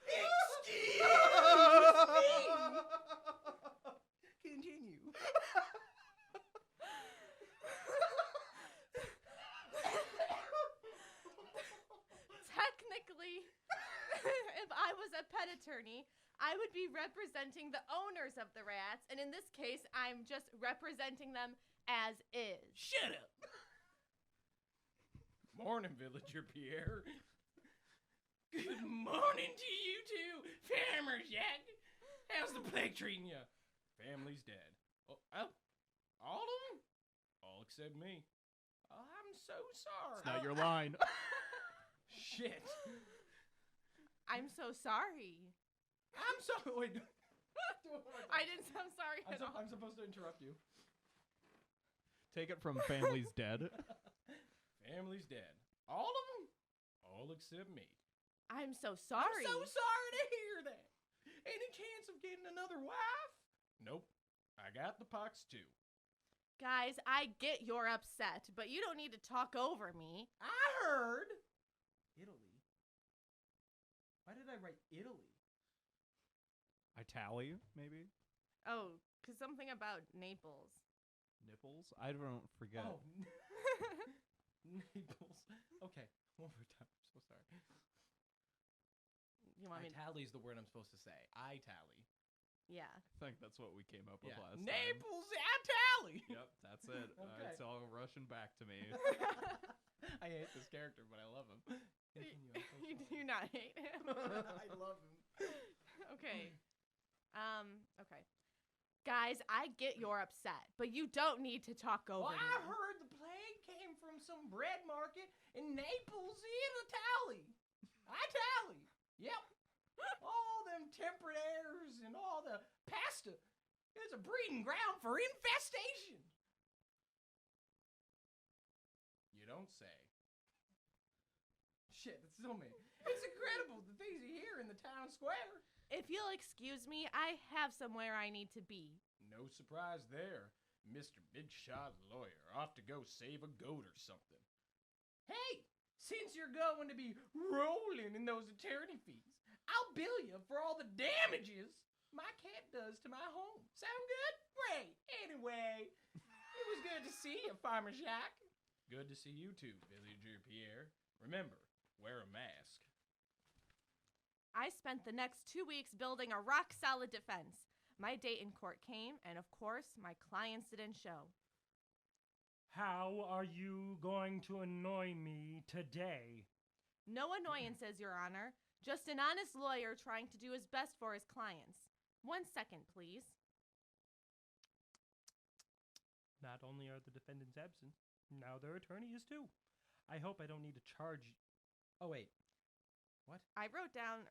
Excuse me. Continue. Technically, if I was a pet attorney, I would be representing the owners of the rats, and in this case, I'm just representing them as is. Shut up. Morning, Villager Pierre. Good morning to you too, Farmer Jack. How's the plague treating you? Family's dead. Oh, all of them? All except me. I'm so sorry. It's not your line. Shit. I'm so sorry. I'm sorry. Wait. Do it one more time. I didn't sound sorry at all. I'm supposed to interrupt you. Take it from Family's Dead. Family's dead. All of them? All except me. I'm so sorry. I'm so sorry to hear that. Any chance of getting another wife? Nope. I got the pox too. Guys, I get you're upset, but you don't need to talk over me. I heard Italy. Why did I write Italy? Itali, maybe? Oh, because something about Naples. Nipples? I don't forget. Oh, Naples. Okay, one more time. I'm so sorry. You want me to? Itali's the word I'm supposed to say. Itali. Yeah. I think that's what we came up with last time. Naples, Itali. Yep, that's it. Okay. It's all rushing back to me. I hate this character, but I love him. Continue, I'm so You sorry. do not hate him. I love him. Okay. Okay. Guys, I get you're upset, but you don't need to talk over Well, me. I heard the plague came from some bread market in Naples, Italy. Italy. Yep. All them temperate airs and all the pasta. It's a breeding ground for infestation. You don't say. Shit, that's so me. It's incredible the things you hear in the town square. If you'll excuse me, I have somewhere I need to be. No surprise there. Mr. Big Shot Lawyer off to go save a goat or something. Hey, since you're going to be rolling in those attorney fees, I'll bill you for all the damages my cat does to my home. Sound good? Great. Anyway, it was good to see you, Farmer Jacques. Good to see you too, Villager Pierre. Remember, wear a mask. I spent the next 2 weeks building a rock-solid defense. My date in court came, and of course, my clients didn't show. How are you going to annoy me today? No annoyances, Your Honor. Just an honest lawyer trying to do his best for his clients. 1 second, please. Not only are the defendants absent, now their attorney is too. I hope I don't need to charge you. Oh, wait. What? I wrote down,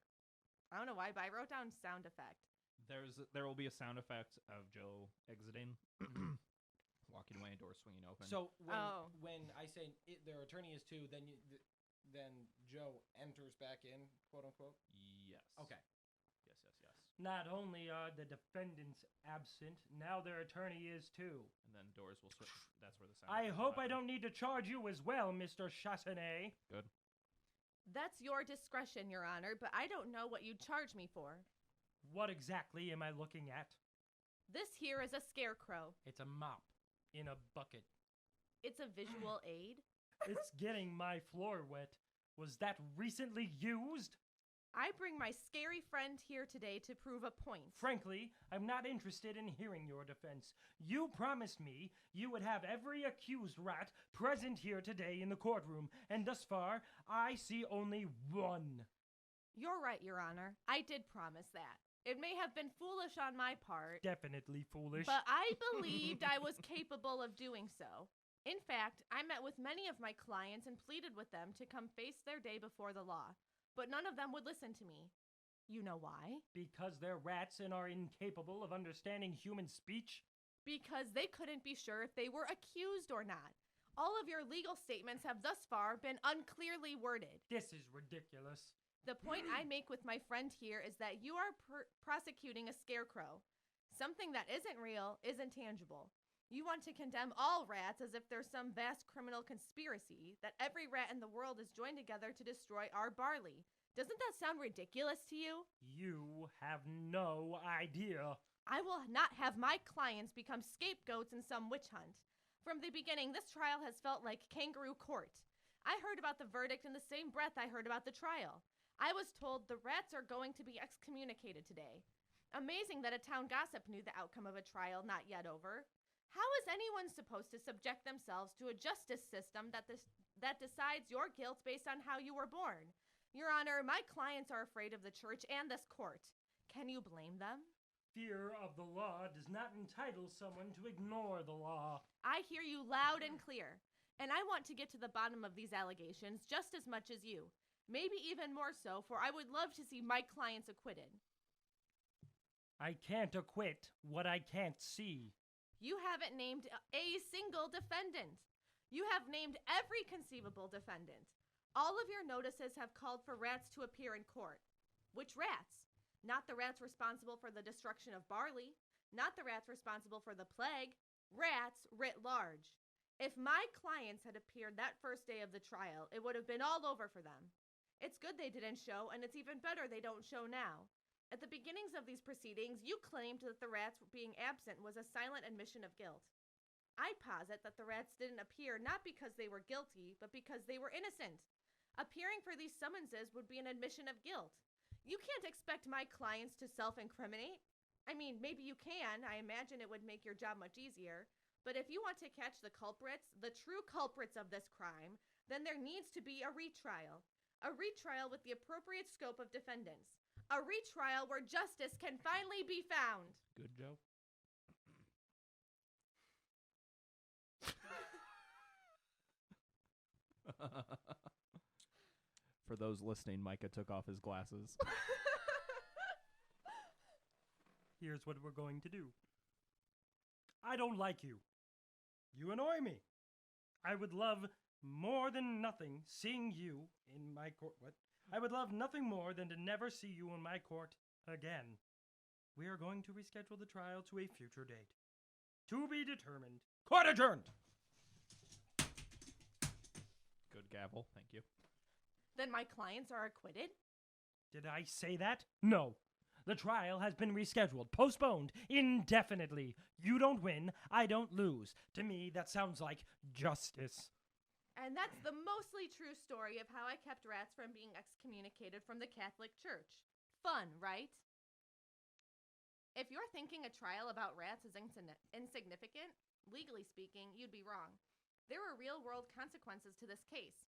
I don't know why, but I wrote down sound effect. There will be a sound effect of Joe exiting, walking away, and doors swinging open. So Oh. when I say their attorney is too, then then Joe enters back in, quote unquote. Yes. Okay. Yes. Not only are the defendants absent, now their attorney is too. And then doors will swing. That's where the sound. I effect hope will I happen. don't need to charge you as well, Mr. Chassanet. Good. That's your discretion, Your Honor, but I don't know what you'd charge me for. What exactly am I looking at? This here is a scarecrow. It's a mop in a bucket. It's a visual aid. It's getting my floor wet. Was that recently used? I bring my scary friend here today to prove a point. Frankly, I'm not interested in hearing your defense. You promised me you would have every accused rat present here today in the courtroom, and thus far, I see only one. You're right, Your Honor. I did promise that. It may have been foolish on my part, Definitely foolish. but I believed I was capable of doing so. In fact, I met with many of my clients and pleaded with them to come face their day before the law, but none of them would listen to me. You know why? Because they're rats and are incapable of understanding human speech? Because they couldn't be sure if they were accused or not. All of your legal statements have thus far been unclearly worded. This is ridiculous. The point I make with my friend here is that you are prosecuting a scarecrow. Something that isn't real is intangible. You want to condemn all rats as if there's some vast criminal conspiracy, that every rat in the world is joined together to destroy our barley. Doesn't that sound ridiculous to you? You have no idea. I will not have my clients become scapegoats in some witch hunt. From the beginning, this trial has felt like kangaroo court. I heard about the verdict in the same breath I heard about the trial. I was told the rats are going to be excommunicated today. Amazing that a town gossip knew the outcome of a trial not yet over. How is anyone supposed to subject themselves to a justice system that decides your guilt based on how you were born? Your Honor, my clients are afraid of the church and this court. Can you blame them? Fear of the law does not entitle someone to ignore the law. I hear you loud and clear, and I want to get to the bottom of these allegations just as much as you. Maybe even more so, for I would love to see my clients acquitted. I can't acquit what I can't see. You haven't named a single defendant. You have named every conceivable defendant. All of your notices have called for rats to appear in court. Which rats? Not the rats responsible for the destruction of barley. Not the rats responsible for the plague. Rats writ large. If my clients had appeared that first day of the trial, it would have been all over for them. It's good they didn't show, and it's even better they don't show now. At the beginnings of these proceedings, you claimed that the rats being absent was a silent admission of guilt. I posit that the rats didn't appear not because they were guilty, but because they were innocent. Appearing for these summonses would be an admission of guilt. You can't expect my clients to self-incriminate. I mean, maybe you can. I imagine it would make your job much easier. But if you want to catch the culprits, the true culprits of this crime, then there needs to be a retrial. A retrial with the appropriate scope of defendants. A retrial where justice can finally be found. Good, Joe. For those listening, Micah took off his glasses. Here's what we're going to do. I don't like you. You annoy me. I would love more than nothing seeing you in my court. What? I would love nothing more than to never see you in my court again. We are going to reschedule the trial to a future date. To be determined. Court adjourned. Good gavel. Thank you. Then my clients are acquitted? Did I say that? No. The trial has been rescheduled, postponed indefinitely. You don't win, I don't lose. To me, that sounds like justice. And that's the mostly true story of how I kept rats from being excommunicated from the Catholic Church. Fun, right? If you're thinking a trial about rats is insignificant, legally speaking, you'd be wrong. There were real-world consequences to this case.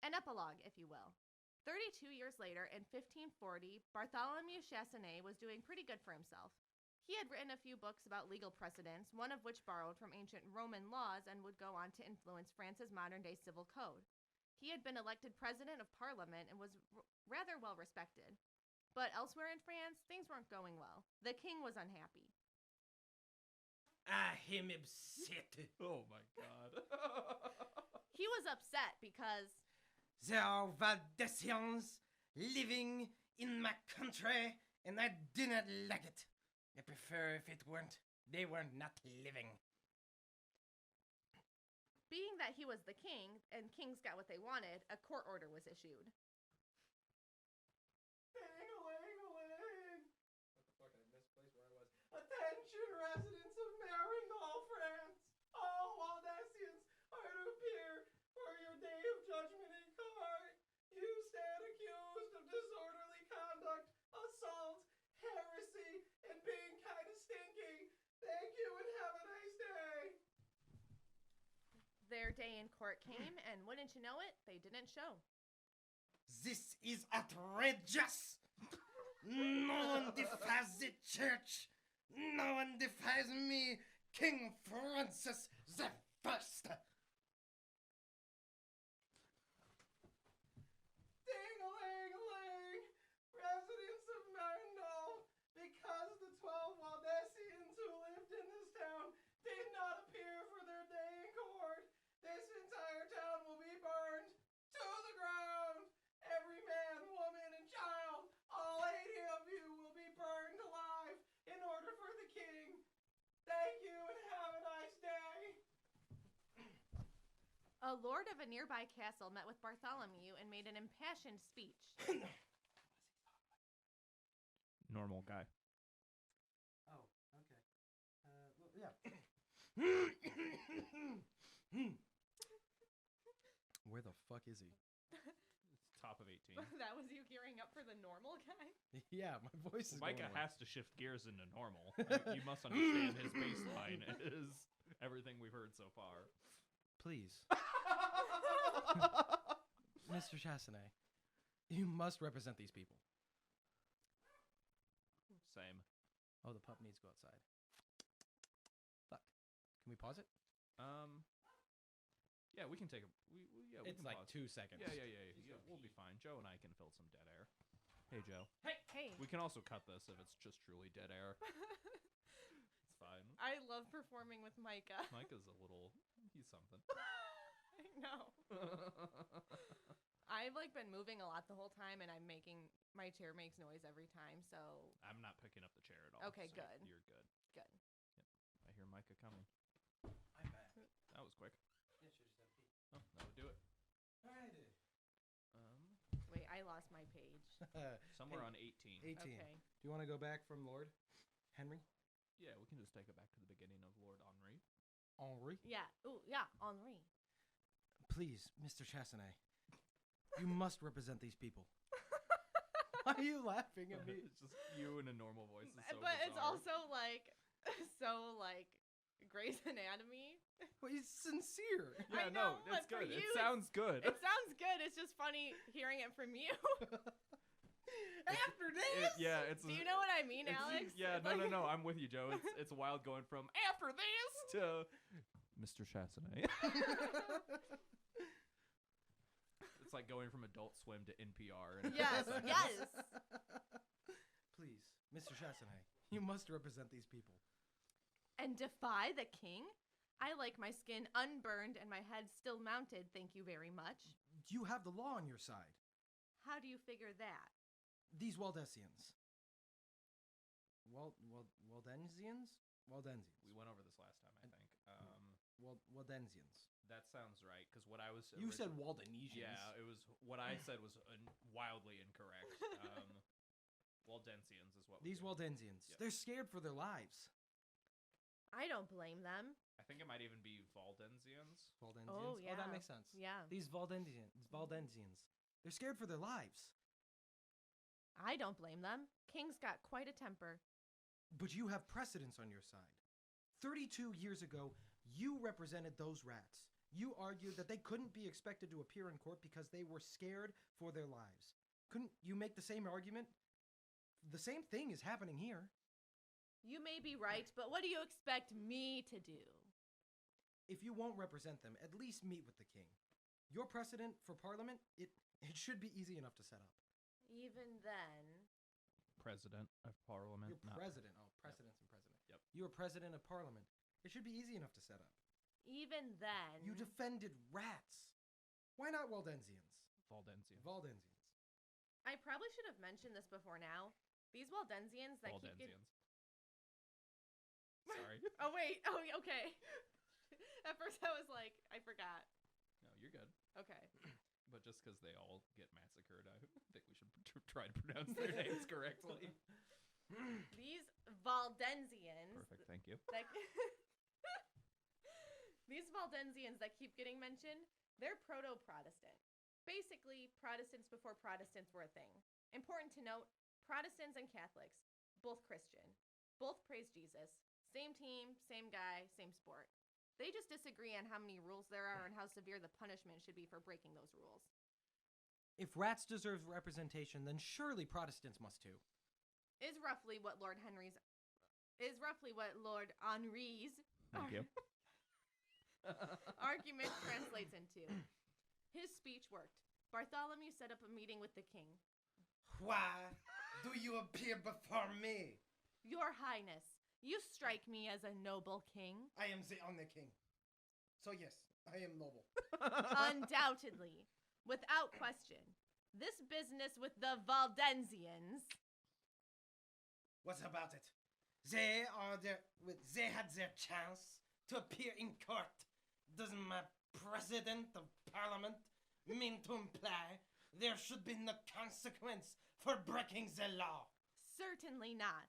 An epilogue, if you will. 32 years later, in 1540, Bartholomew Chassanet was doing pretty good for himself. He had written a few books about legal precedents, one of which borrowed from ancient Roman laws and would go on to influence France's modern-day civil code. He had been elected president of parliament and was rather well respected. But elsewhere in France, things weren't going well. The king was unhappy. I am upset. Oh my god. He was upset because There are Valdesians living in my country, and I do not like it. I prefer if they were not living. being that he was the king and kings got what they wanted, a court order was issued. What the fuck, I misplaced where I was. Attention, residents of Marindal, France! All Waldesians are to appear for your day of judgment in court. You stand accused of disorderly conduct, assault, heresy, and being kind of stinky. Thank you and have a nice day. Their day in court came, and wouldn't you know it, they didn't show. This is outrageous! No one defies the church! No one defies me, King Francis the First! Ding-a-ling-a-ling! Residents of Marindal, because the 12 Waldesians who lived in this town did not appear for their day in court, this entire town will be burned to the ground! Every man, woman, and child, all 80 of you will be burned alive in order for the king. Thank you and have a nice day. A lord of a nearby castle met with Bartholomew and made an impassioned speech. Normal guy. Oh, okay. Well, yeah. Where the fuck is he? It's top of 18. That was you gearing up for the normal guy? Yeah, my voice is Micah going away. has to shift gears into normal. You must understand his baseline is everything we've heard so far. Please. Mr. Chassanet, you must represent these people. Same. Oh, the pup needs to go outside. Fuck. Can we pause it? Yeah, we can take a. We It's can like pause. 2 seconds. Yeah, we'll be fine. Joe and I can fill some dead air. Hey, Joe. Hey. We can also cut this if it's just truly dead air. It's fine. I love performing with Micah. Micah's a little. He's something. I know. I've been moving a lot the whole time, and my chair makes noise every time, so. I'm not picking up the chair at all. Okay, so good. You're good. Good. I hear Micah coming. I'm back. That was quick. Yeah, sure, just have to pee. Oh, that would do it. I did. Wait, I lost my page. Somewhere on 18. 18. Okay. Do you want to go back from Lord Henry? Yeah, we can just take it back to the beginning of Lord Henri. Henri? Yeah. Ooh, yeah, Henri. Please, Mr. Chassanet, you must represent these people. Why are you laughing at me? It's just you in a normal voice. Is so But it's bizarre. also Grey's Anatomy. Well, he's sincere. Yeah, I know, no, it's but for good. you, It sounds good. It sounds good. It's just funny hearing it from you. After this? Do you know what I mean, Alex? Yeah, no. I'm with you, Joe. It's wild going from after this to Mr. Chassanet. It's like going from Adult Swim to NPR. In a Yes, couple seconds. yes. Please, Mr. Chassanet, you must represent these people. And defy the king? I like my skin unburned and my head still mounted, thank you very much. You have the law on your side. How do you figure that? These Waldesians. Waldensians? Waldensians. We went over this last time. Waldensians. That sounds right, because what I was... You said Waldenesians. Yeah, it was... What I said was wildly incorrect. Waldensians is what we These do. Waldensians. Yep. They're scared for their lives. I don't blame them. I think it might even be Valdensians. Waldensians. Oh, Oh, that yeah. makes sense. Yeah. These Valdensians. They're scared for their lives. I don't blame them. King's got quite a temper. But you have precedence on your side. 32 years ago, you represented those rats. You argued that they couldn't be expected to appear in court because they were scared for their lives. Couldn't you make the same argument? The same thing is happening here. You may be right, but what do you expect me to do? If you won't represent them, at least meet with the king. Your precedent for parliament, it should be easy enough to set up. Even then, President of Parliament. You're president. Oh, precedence and president. Yep. You're president of parliament. It should be easy enough to set up. even then. You defended rats. Why not Waldensians? Valdensians. I probably should have mentioned this before now. These Waldensians that keep getting... Sorry. Oh, wait. Oh, okay. At first I was like, I forgot. No, you're good. Okay. But just because they all get massacred, I think we should try to pronounce their names correctly. These Valdensians... Perfect, thank you. That... These Valdensians that keep getting mentioned, they're proto-Protestant. Basically, Protestants before Protestants were a thing. Important to note, Protestants and Catholics, both Christian. Both praise Jesus. Same team, same guy, same sport. They just disagree on how many rules there are and how severe the punishment should be for breaking those rules. If rats deserve representation, then surely Protestants must too. Is roughly what Lord Henry's Thank you. argument translates into. His speech worked. Bartholomew set up a meeting with the king. Why do you appear before me? Your Highness, you strike me as a noble king. I am the only king. So yes, I am noble. Undoubtedly. Without question. This business with the Valdensians. What about it? They had their chance to appear in court. Does my president of parliament mean to imply there should be no consequence for breaking the law? Certainly not.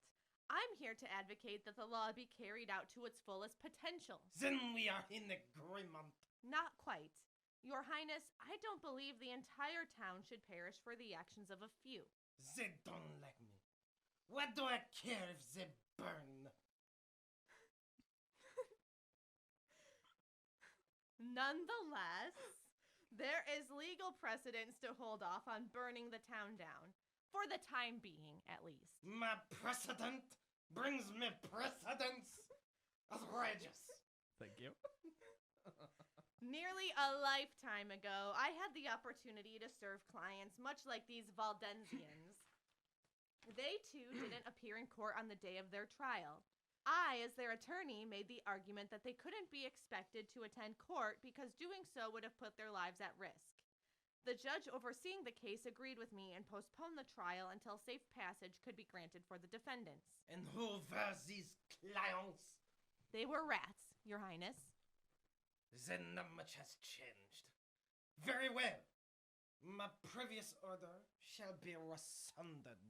I'm here to advocate that the law be carried out to its fullest potential. Then we are in agreement. Not quite. Your Highness, I don't believe the entire town should perish for the actions of a few. They don't like me. What do I care if they burn? Nonetheless, there is legal precedence to hold off on burning the town down. For the time being, at least. My precedent brings me precedence. Outrageous. Thank you. Nearly a lifetime ago, I had the opportunity to serve clients much like these Valdensians. They, too, didn't appear in court on the day of their trial. I, as their attorney, made the argument that they couldn't be expected to attend court because doing so would have put their lives at risk. The judge overseeing the case agreed with me and postponed the trial until safe passage could be granted for the defendants. And who were these clients? They were rats, Your Highness. Then not much has changed. Very well. My previous order shall be rescinded.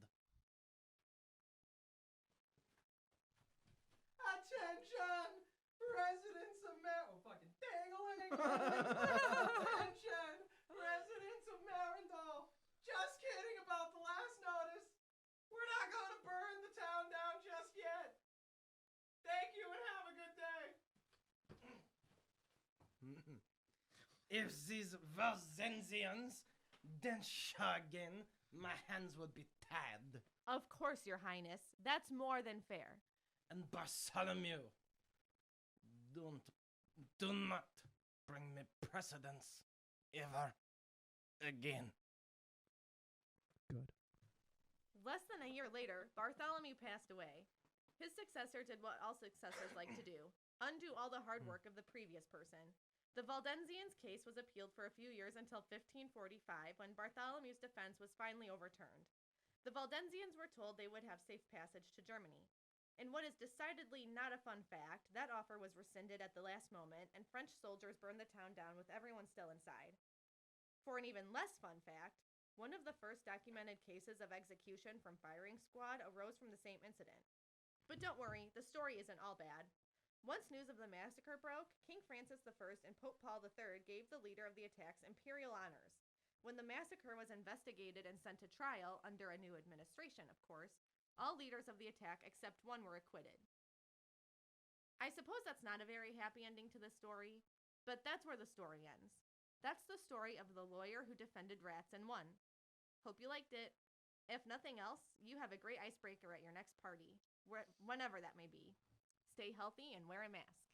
Attention! Residents of Oh, fucking dang-a-ling! Attention! Residents of Marindal! Just kidding about the last notice. We're not going to burn the town down just yet. Thank you and have a good day. If these Valdensians didn't show again, my hands would be tied. Of course, Your Highness. That's more than fair. And Bartholomew, do not bring me precedence ever again. Good. Less than a year later, Bartholomew passed away. His successor did what all successors like to do, undo all the hard work of the previous person. The Valdensians' case was appealed for a few years until 1545, when Bartholomew's defense was finally overturned. The Valdensians were told they would have safe passage to Germany. In what is decidedly not a fun fact, that offer was rescinded at the last moment, and French soldiers burned the town down with everyone still inside. For an even less fun fact, one of the first documented cases of execution from firing squad arose from the same incident. But don't worry, the story isn't all bad. Once news of the massacre broke, King Francis I and Pope Paul III gave the leader of the attacks imperial honors. When the massacre was investigated and sent to trial, under a new administration, of course, all leaders of the attack except one were acquitted. I suppose that's not a very happy ending to the story, but that's where the story ends. That's the story of the lawyer who defended rats and won. Hope you liked it. If nothing else, you have a great icebreaker at your next party, whenever that may be. Stay healthy and wear a mask.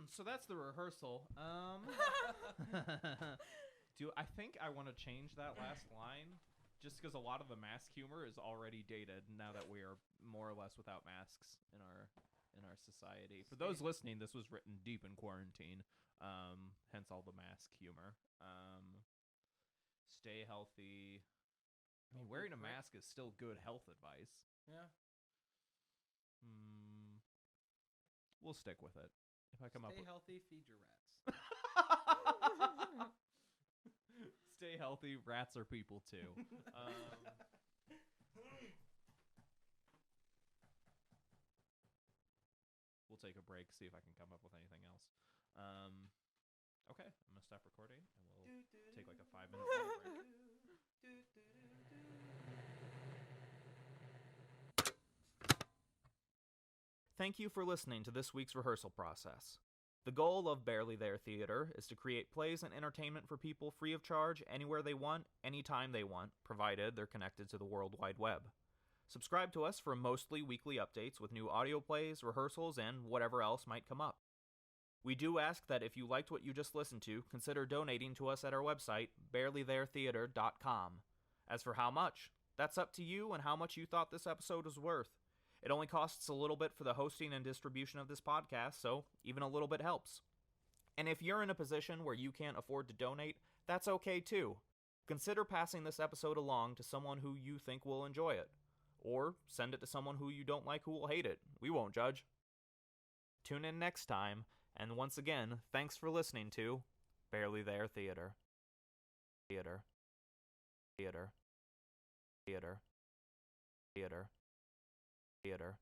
So that's the rehearsal. I think I want to change that last line, just because a lot of the mask humor is already dated now that we are more or less without masks in our society. For those listening, this was written deep in quarantine, hence all the mask humor. Stay healthy. I mean, wearing a mask is still good health advice. Yeah. We'll stick with it. If I come up Stay with healthy, feed your rats. Stay healthy, rats are people too. We'll take a break, see if I can come up with anything else. Okay, I'm gonna stop recording and we'll take like a 5-minute break. Thank you for listening to this week's rehearsal process. The goal of Barely There Theater is to create plays and entertainment for people free of charge anywhere they want, anytime they want, provided they're connected to the World Wide Web. Subscribe to us for mostly weekly updates with new audio plays, rehearsals, and whatever else might come up. We do ask that if you liked what you just listened to, consider donating to us at our website, barelytheretheater.com. As for how much, that's up to you and how much you thought this episode was worth. It only costs a little bit for the hosting and distribution of this podcast, so even a little bit helps. And if you're in a position where you can't afford to donate, that's okay too. Consider passing this episode along to someone who you think will enjoy it. Or send it to someone who you don't like who will hate it. We won't judge. Tune in next time, and once again, thanks for listening to Barely There Theater. Theater. Theater. Theater. Theater. Theater.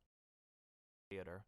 Theater.